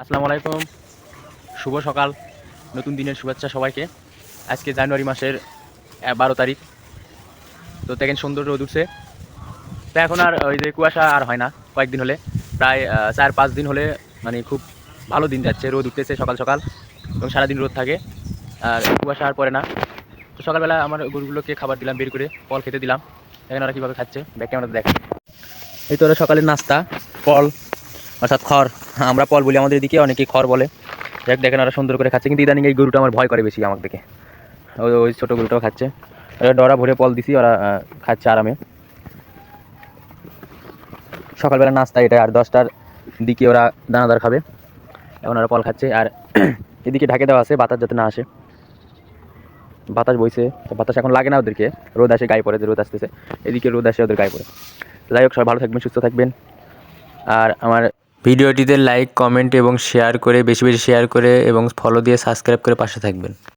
আসসালামু আলাইকুম, শুভ সকাল, নতুন দিনের শুভেচ্ছা সবাইকে। আজকে জানুয়ারি মাসের 12 তারিখ। তো দেখেন সুন্দর রোদ উঠছে। তো এখন আর ওই যে কুয়াশা আর হয় না। কয়েকদিন হলে প্রায় 4-5 দিন হলে মানে খুব ভালো দিন যাচ্ছে, রোদ উঠতেছে সকাল সকাল এবং সারাদিন রোদ থাকে আর কুয়াশা আর পড়ে না। তো সকালবেলা আমার গরুগুলোকে খাবার দিলাম, বের করে ফল খেতে দিলাম। দেখেন ওরা কীভাবে খাচ্ছে, ব্যাগ ক্যামেরাতে দেখেন। এই তো ওরা সকালের নাস্তা ফল, অর্থাৎ খড়। আমরা ফল বলি, আমাদের এদিকে অনেকেই খড় বলে। দেখেন ওরা সুন্দর করে খাচ্ছে, কিন্তু ইদানিং এই গরুটা আমার ভয় করে বেশি আমার দেখে। ওই ওই ছোটো গরুটাও খাচ্ছে। ডরা ভরে ফল দিছি, ওরা খাচ্ছে আরামে। সকালবেলা নাস্তা এটা, আর 10টার দিকে ওরা দানাদার খাবে। এখন ওরা ফল খাচ্ছে। আর এদিকে ঢাকে দেওয়া আছে বাতাস যাতে না আসে, বাতাস বইছে। তো বাতাস এখন লাগে না ওদেরকে, রোদ আসে গায়ে পড়ে, যে রোদ আসতেছে এদিকে রোদ আসে ওদের গায়ে পড়ে। যাই হোক, সবাই ভালো থাকবেন, সুস্থ থাকবেন। আর আমার ভিডিওটিতে লাইক, কমেন্ট এবং শেয়ার করে, বেশি বেশি শেয়ার করে এবং ফলো দিয়ে সাবস্ক্রাইব করে পাশে থাকবেন।